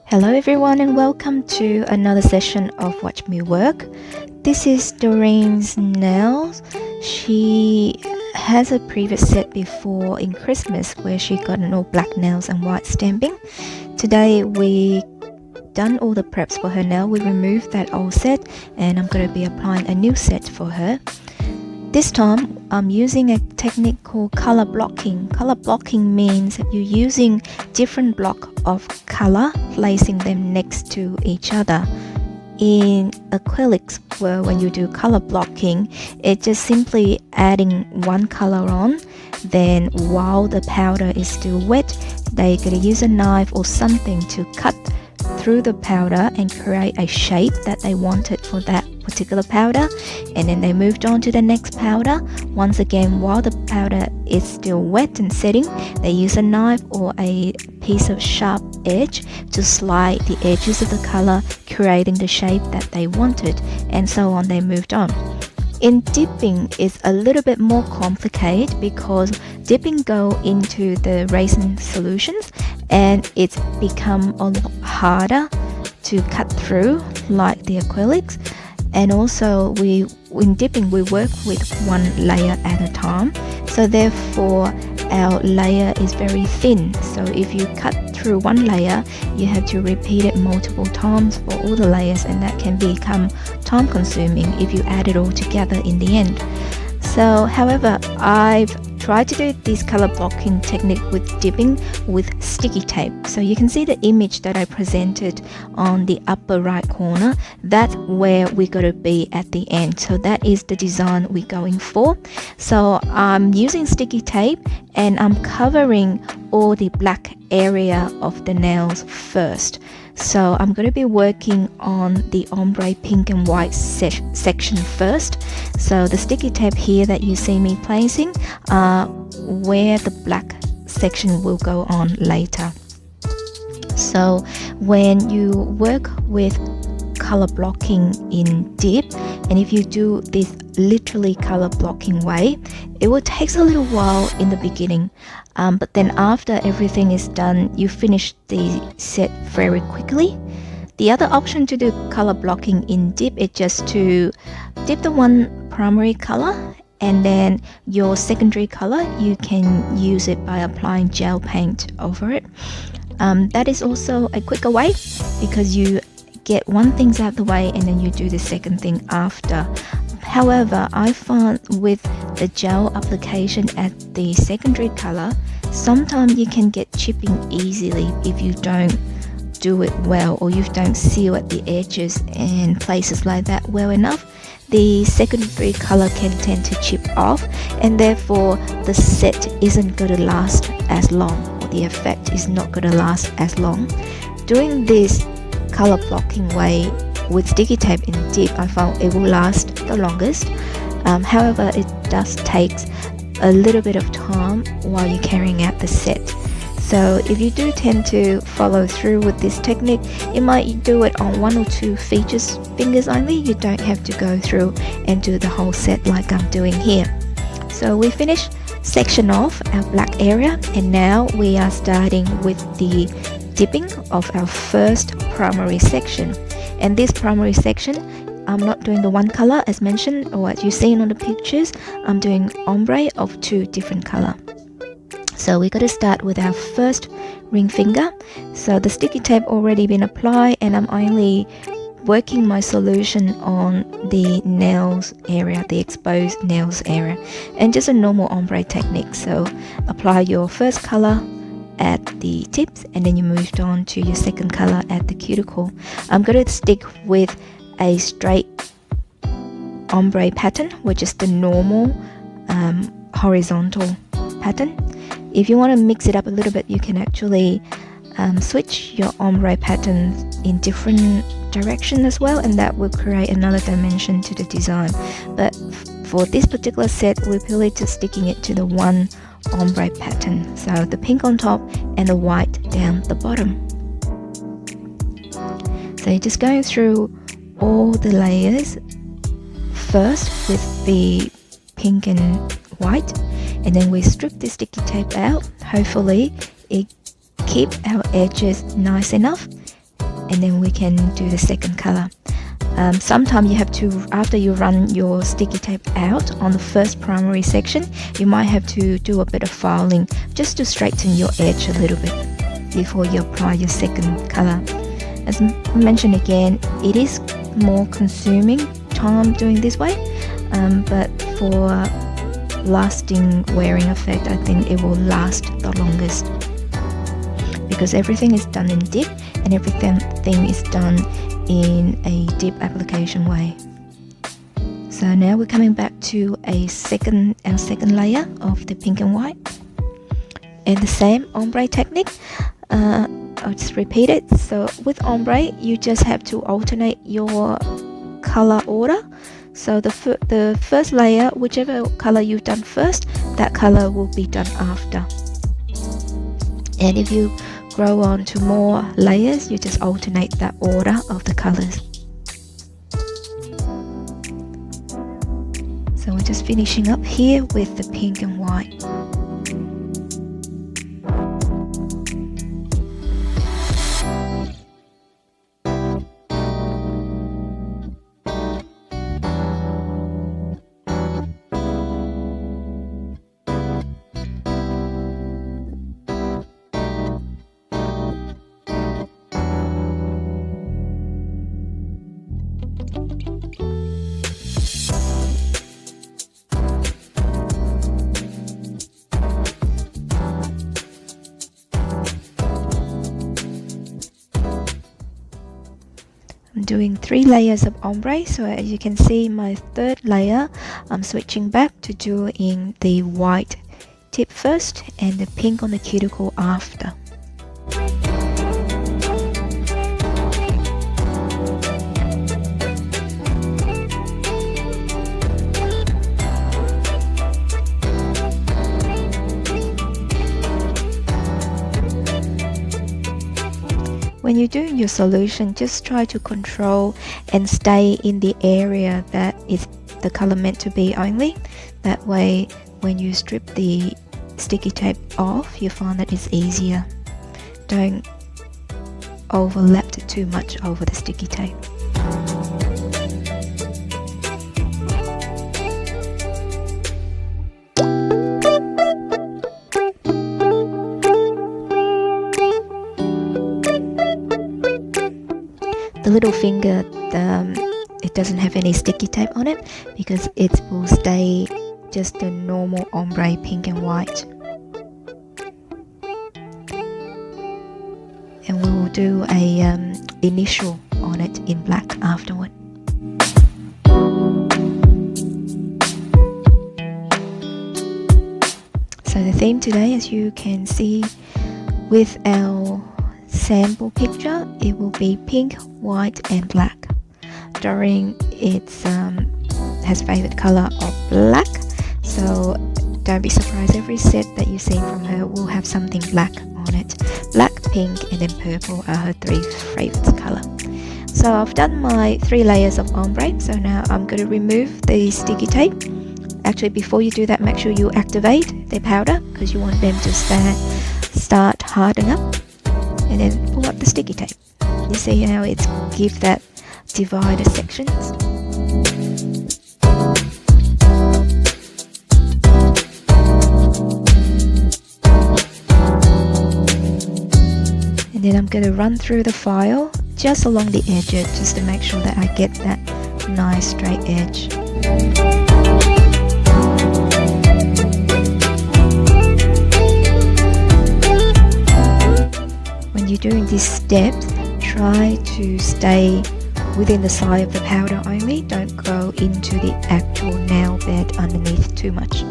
Hello everyone and welcome to another session of Watch Me Work. This is Doreen's nails. She has a previous set before in Christmas where she got an all black nails and white stamping. Today we done all the preps for her nail. We removed that old set and I'm going to be applying a new set for her. This time I'm using a technique called color blocking. Color blocking means you're using different block of color, placing them next to each other. In acrylics, where when you do color blocking, it's just simply adding one color on, then while the powder is still wet, they're going to use a knife or something to cut through the powder and create a shape that they wanted for that particular powder, and then they moved on to the next powder. Once again, while the powder is still wet and setting, they use a knife or a piece of sharp edge to slide the edges of the color, creating the shape that they wanted, and so on. They moved on. In dipping is a little bit more complicated because dipping go into the resin solutions and it's become a lot harder to cut through like the acrylics. And also in dipping we work with one layer at a time, so therefore our layer is very thin. So if you cut through one layer, you have to repeat it multiple times for all the layers, and that can become time consuming if you add it all together in the end. So however, I've tried to do this color blocking technique with dipping with sticky tape. So you can see the image that I presented on the upper right corner. That's where we're going to be at the end. So that is the design we're going for. So I'm using sticky tape and I'm covering all the black area of the nails first. So I'm going to be working on the ombre pink and white section first. So the sticky tape here that you see me placing are where the black section will go on later. So when you work with color blocking in dip, and if you do this literally color blocking way, it will take a little while in the beginning, but then after everything is done, you finish the set very quickly. The other option to do color blocking in dip is just to dip the one primary color, and then your secondary color you can use it by applying gel paint over it. That is also a quicker way because you get one thing out of the way and then you do the second thing after. However, I found with the gel application at the secondary color, sometimes you can get chipping easily if you don't do it well, or you don't seal at the edges and places like that well enough. The secondary color can tend to chip off, and therefore the set isn't going to last as long, or the effect is not going to last as long. Doing this color blocking way with sticky tape in dip, I found it will last the longest. However, it does take a little bit of time while you're carrying out the set. So if you do tend to follow through with this technique, you might do it on one or two fingers only. You don't have to go through and do the whole set like I'm doing here. So we finished section off our black area, and now we are starting with the dipping of our first primary section. And this primary section, I'm not doing the one color as mentioned or as you've seen on the pictures. I'm doing ombre of two different color. So we got to start with our first ring finger. So the sticky tape already been applied, and I'm only working my solution on the nails area, the exposed nails area, and just a normal ombre technique. So apply your first color at the tips, and then you moved on to your second color at the cuticle. I'm going to stick with a straight ombre pattern, which is the normal horizontal pattern. If you want to mix it up a little bit, you can actually switch your ombre patterns in different direction as well, and that will create another dimension to the design. But for this particular set, we're purely just sticking it to the one ombre pattern, so the pink on top and the white down the bottom. So you're just going through all the layers first with the pink and white, and then we strip the sticky tape out. Hopefully it keep our edges nice enough, and then we can do the second color. Sometimes you have to, after you run your sticky tape out on the first primary section, you might have to do a bit of filing just to straighten your edge a little bit before you apply your second color. As mentioned again, it is more consuming time doing this way, but for lasting wearing effect, I think it will last the longest, because everything is done in dip and everything is done in a dip application way. So now we're coming back to our second layer of the pink and white, and the same ombre technique. I'll just repeat it. So with ombre, you just have to alternate your color order. So the first layer, whichever color you've done first, that color will be done after. And if you grow on to more layers, you just alternate that order of the colors. So we're just finishing up here with the pink and white. I'm doing 3 layers of ombre, so as you can see, my third layer I'm switching back to doing the white tip first and the pink on the cuticle after. When you're doing your solution, just try to control and stay in the area that is the color meant to be only. That way, when you strip the sticky tape off, you find that it's easier. Don't overlap it too much over the sticky tape. The little finger, it doesn't have any sticky tape on it because it will stay just the normal ombre pink and white. And we will do a initial on it in black afterward. So the theme today, as you can see with our sample picture, it will be pink, white and black. Doreen has favorite color of black, so don't be surprised, every set that you see from her will have something black on it. Black, pink and then purple are her 3 favorite color. So I've done my 3 layers of ombre, so now I'm going to remove the sticky tape. Actually, before you do that, make sure you activate the powder because you want them to start harden up, and then pull up the sticky tape. You see how it's give that divided sections. And then I'm going to run through the file just along the edges, just to make sure that I get that nice straight edge. When you're doing these steps, try to stay within the side of the powder only. Don't go into the actual nail bed underneath too much.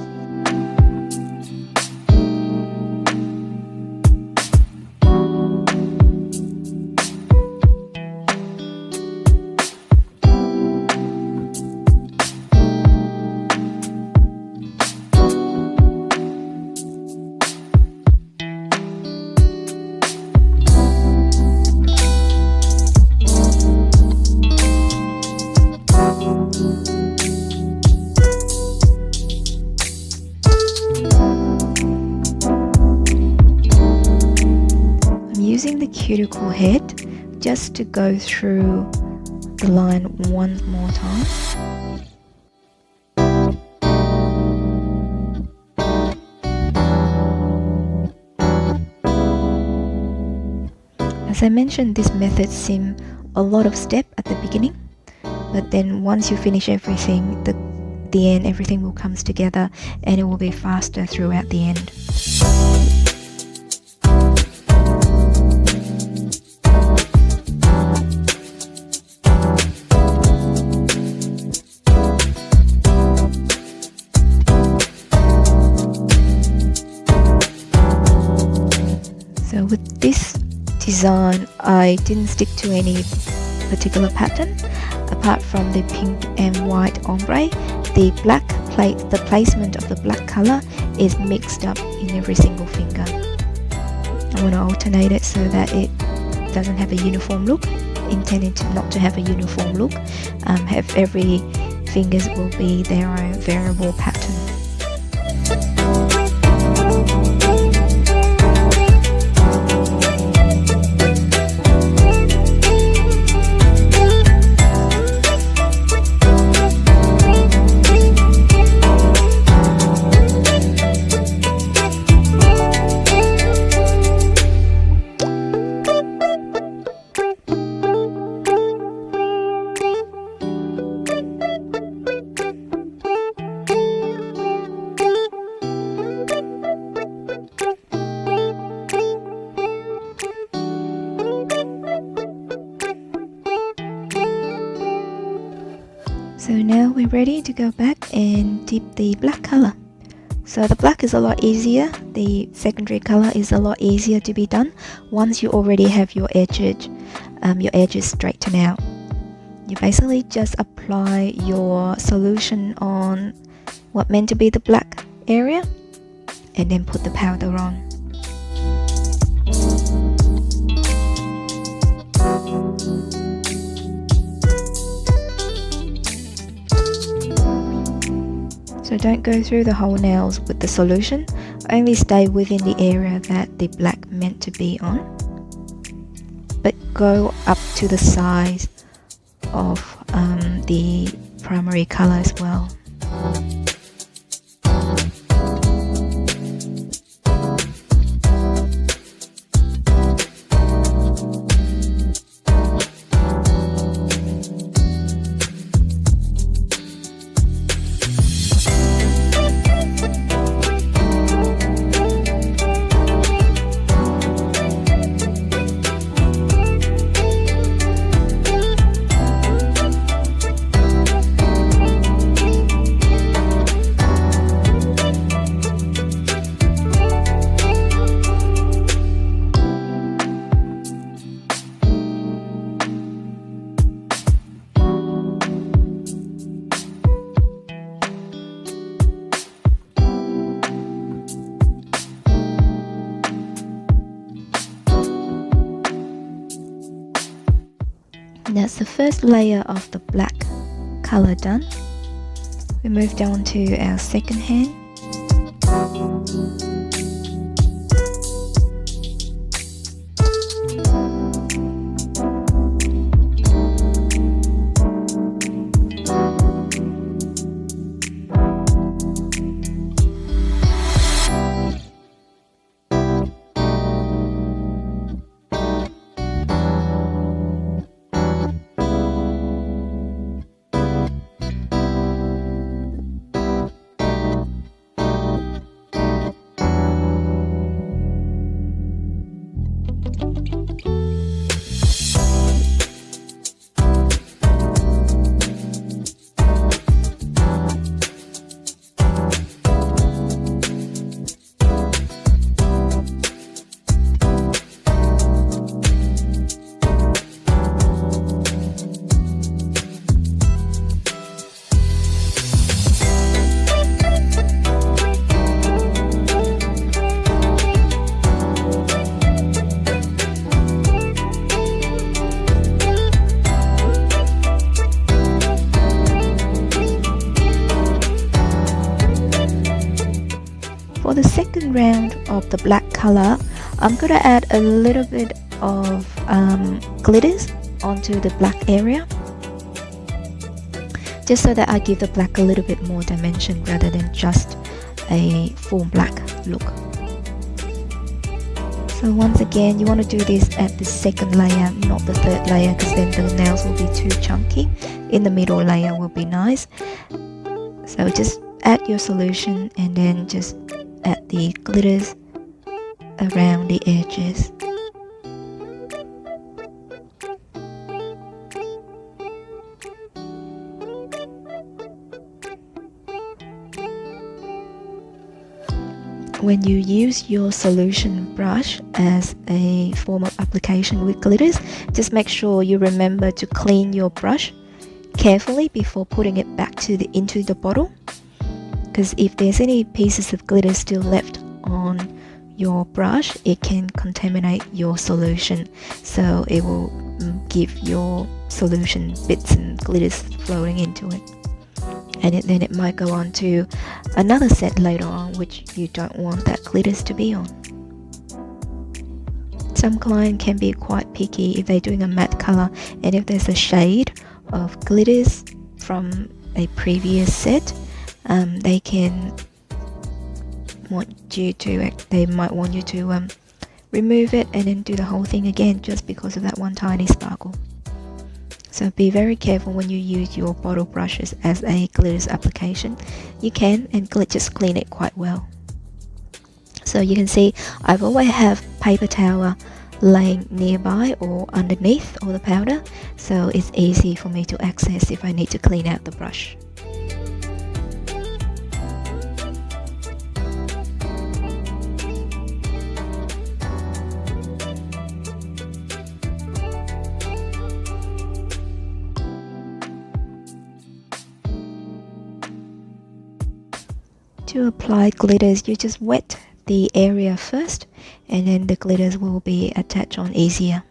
Using the cuticle head just to go through the line one more time. As I mentioned, this method seems a lot of steps at the beginning, but then once you finish everything, the end, everything will come together and it will be faster throughout the end. So with this design, I didn't stick to any particular pattern apart from the pink and white ombre. The placement of the black color is mixed up in every single finger. I want to alternate it so that it doesn't have a uniform look, intending not to have a uniform look. Have every fingers will be their own variable pattern. So now we're ready to go back and dip the black color. So the black is a lot easier, the secondary color is a lot easier to be done once you already have your edges straightened out. You basically just apply your solution on what meant to be the black area and then put the powder on. So don't go through the whole nails with the solution, only stay within the area that the black meant to be on, but go up to the size of the primary color as well. That's the first layer of the black color done. We move down to our second hand. For the second round of the black color, I'm going to add a little bit of glitters onto the black area, just so that I give the black a little bit more dimension rather than just a full black look. So once again, you want to do this at the second layer, not the third layer, because then the nails will be too chunky. In the middle layer will be nice. So just add your solution and then just add the glitters around the edges. When you use your solution brush as a form of application with glitters, just make sure you remember to clean your brush carefully before putting it back into the bottle, because if there's any pieces of glitter still left on your brush, it can contaminate your solution, so it will give your solution bits and glitters floating into it. And then it might go on to another set later on, which you don't want that glitters to be on. Some client can be quite picky if they're doing a matte color, and if there's a shade of glitters from a previous set, they might want you to remove it and then do the whole thing again, just because of that one tiny sparkle. So be very careful when you use your bottle brushes as a glitters application. You can and just clean it quite well. So you can see I've always have paper towel laying nearby or underneath all the powder, so it's easy for me to access if I need to clean out the brush. To apply glitters, you just wet the area first, and then the glitters will be attached on easier.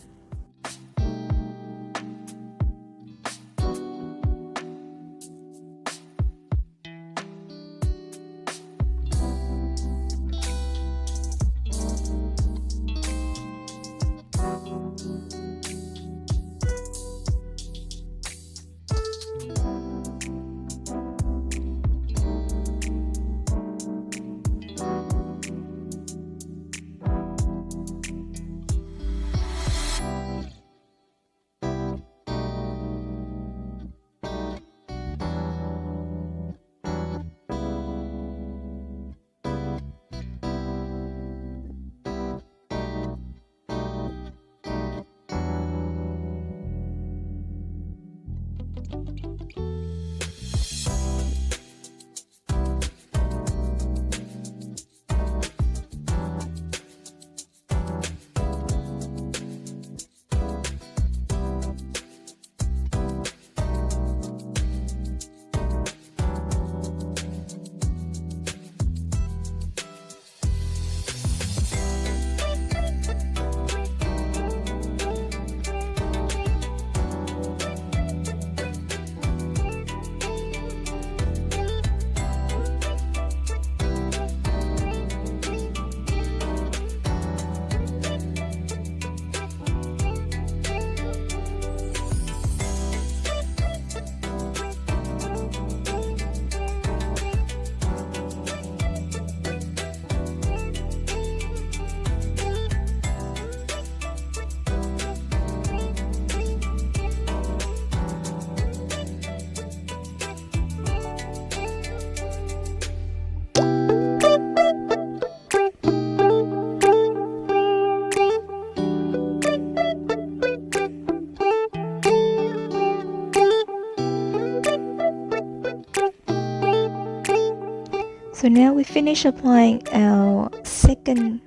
So now we finish applying our second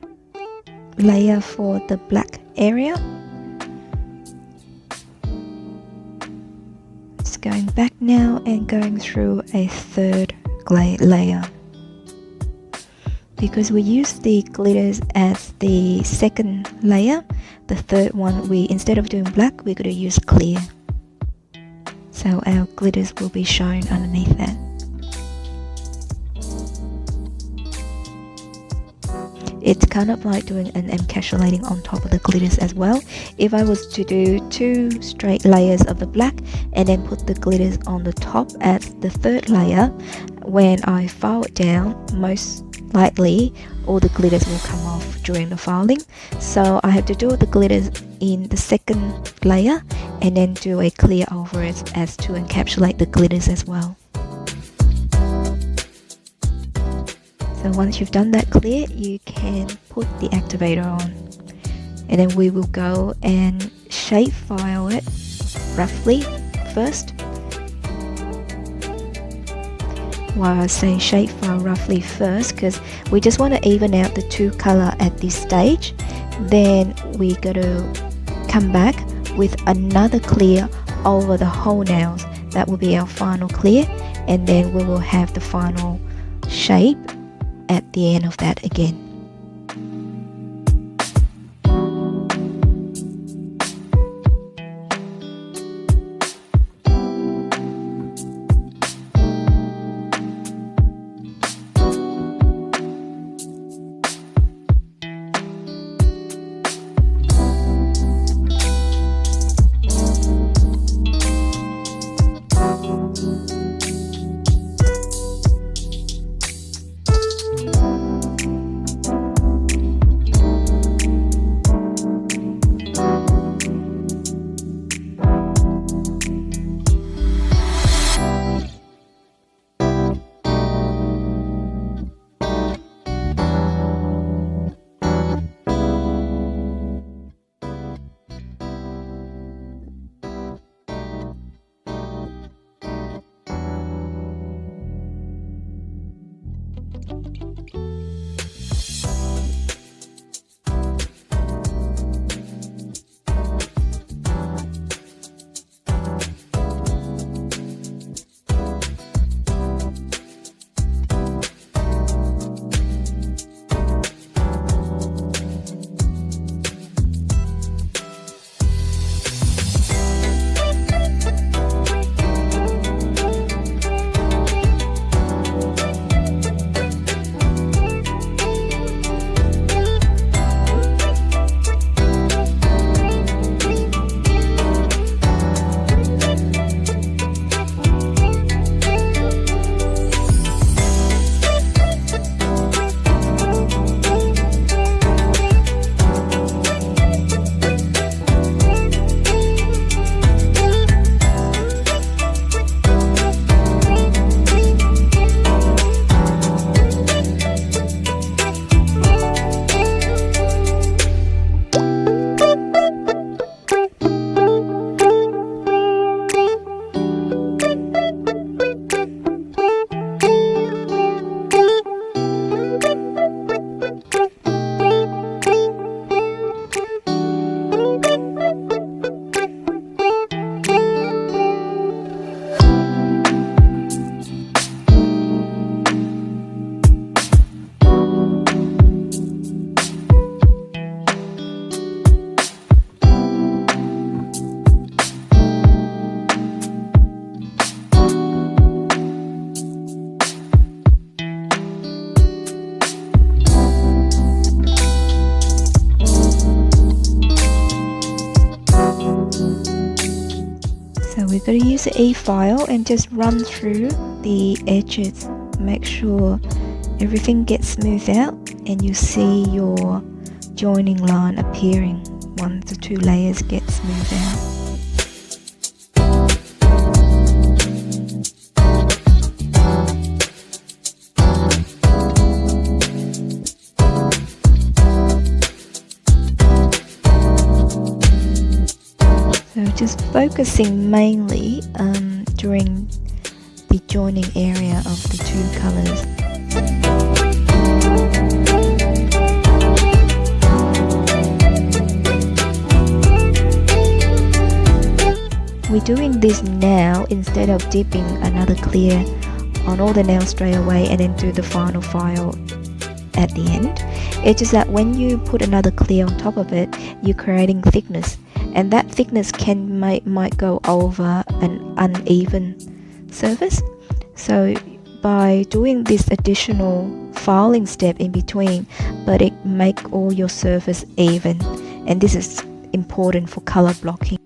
layer for the black area. Just going back now and going through a third layer. Because we use the glitters as the second layer, the third one, instead of doing black, we're going to use clear. So our glitters will be shown underneath that. It's kind of like doing an encapsulating on top of the glitters as well. If I was to do 2 straight layers of the black and then put the glitters on the top as the 3rd layer, when I file it down, most likely all the glitters will come off during the filing. So I have to do the glitters in the 2nd layer and then do a clear over it as to encapsulate the glitters as well. So once you've done that clear, you can put the activator on, and then we will go and shape file it roughly first. Why I say shape file roughly first, because we just want to even out the 2 color at this stage. Then we got to come back with another clear over the whole nails. That will be our final clear, and then we will have the final shape at the end of that again. we're going to use the A file and just run through the edges. Make sure everything gets smoothed out and you see your joining line appearing once the two layers get smoothed out. So just focusing mainly during the joining area of the two colors. We're doing this now instead of dipping another clear on all the nails straight away and then do the final file at the end. It's just that when you put another clear on top of it, you're creating thickness, and that thickness might go over an uneven surface. So by doing this additional filing step in between, but it make all your surface even, and this is important for color blocking.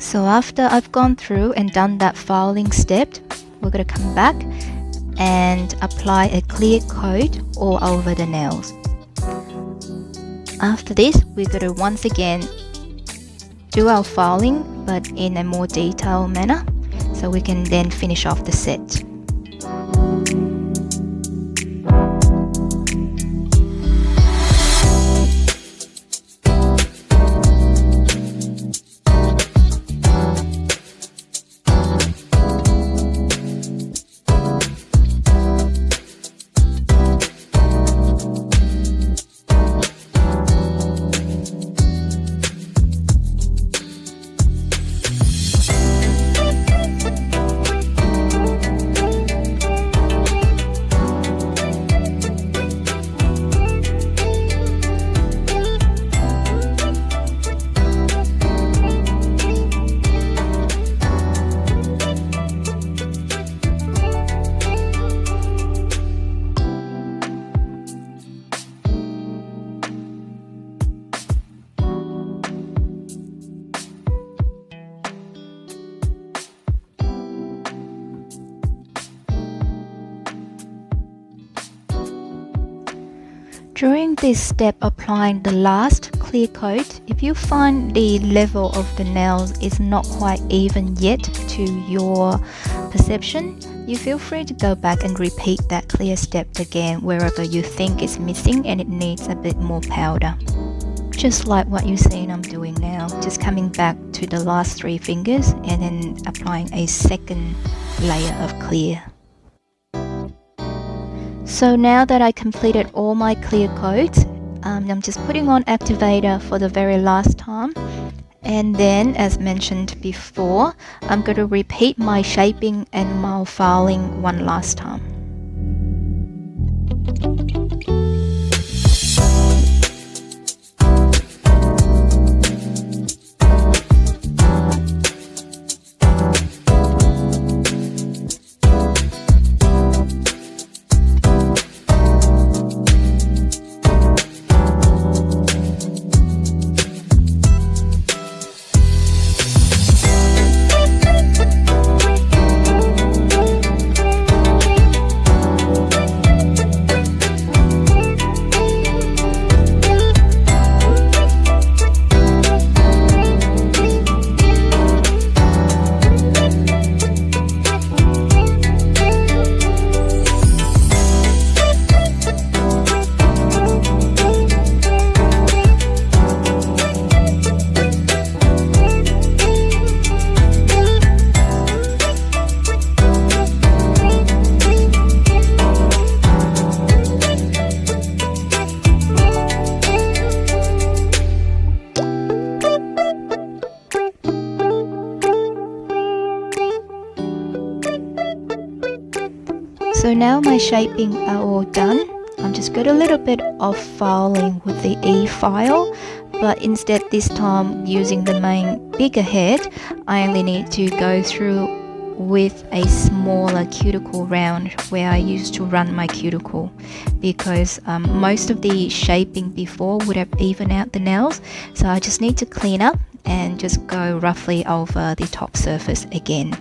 So after I've gone through and done that filing step, we're going to come back and apply a clear coat all over the nails. After this, we're going to once again do our filing, but in a more detailed manner, so we can then finish off the set. During this step applying the last clear coat, if you find the level of the nails is not quite even yet to your perception, you feel free to go back and repeat that clear step again wherever you think it's missing and it needs a bit more powder. Just like what you're seeing I'm doing now, just coming back to the last 3 fingers and then applying a second layer of clear. So now that I completed all my clear coats, I'm just putting on activator for the very last time, and then as mentioned before, I'm going to repeat my shaping and my filing one last time. So now my shaping are all done. I'm just got a little bit of filing with the E file, but instead this time using the main bigger head, I only need to go through with a smaller cuticle round where I used to run my cuticle, because most of the shaping before would have evened out the nails, so I just need to clean up and just go roughly over the top surface again.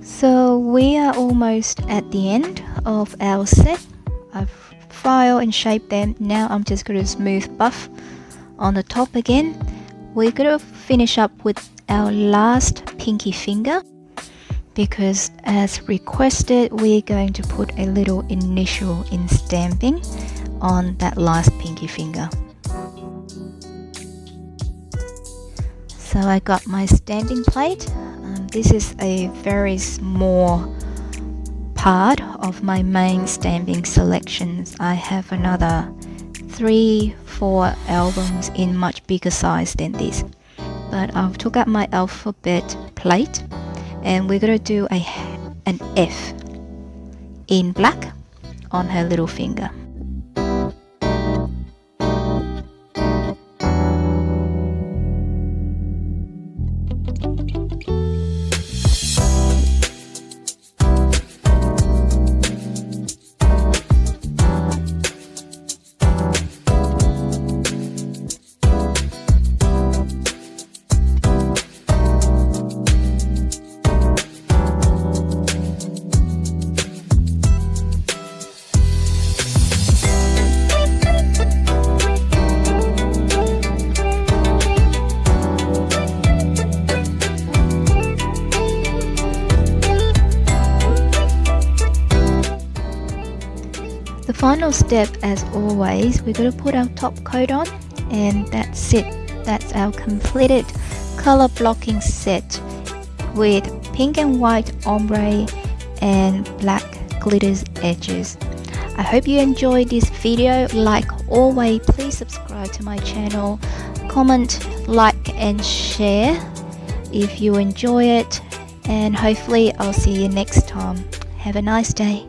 So we are almost at the end of our set. I've filed and shaped them. Now I'm just going to smooth buff on the top again. We're going to finish up with our last pinky finger, because as requested we're going to put a little initial in stamping on that last pinky finger. So I got my stamping plate. This is a very small part of my main stamping selections. I have another 3-4 albums in much bigger size than this, but I've took out my alphabet plate and we're gonna do an F in black on her little finger. The final step, as always, we're going to put our top coat on, and that's it. That's our completed color blocking set with pink and white ombre and black glitters edges. I hope you enjoyed this video. Like always, please subscribe to my channel, comment, like and share if you enjoy it, and hopefully I'll see you next time. Have a nice day.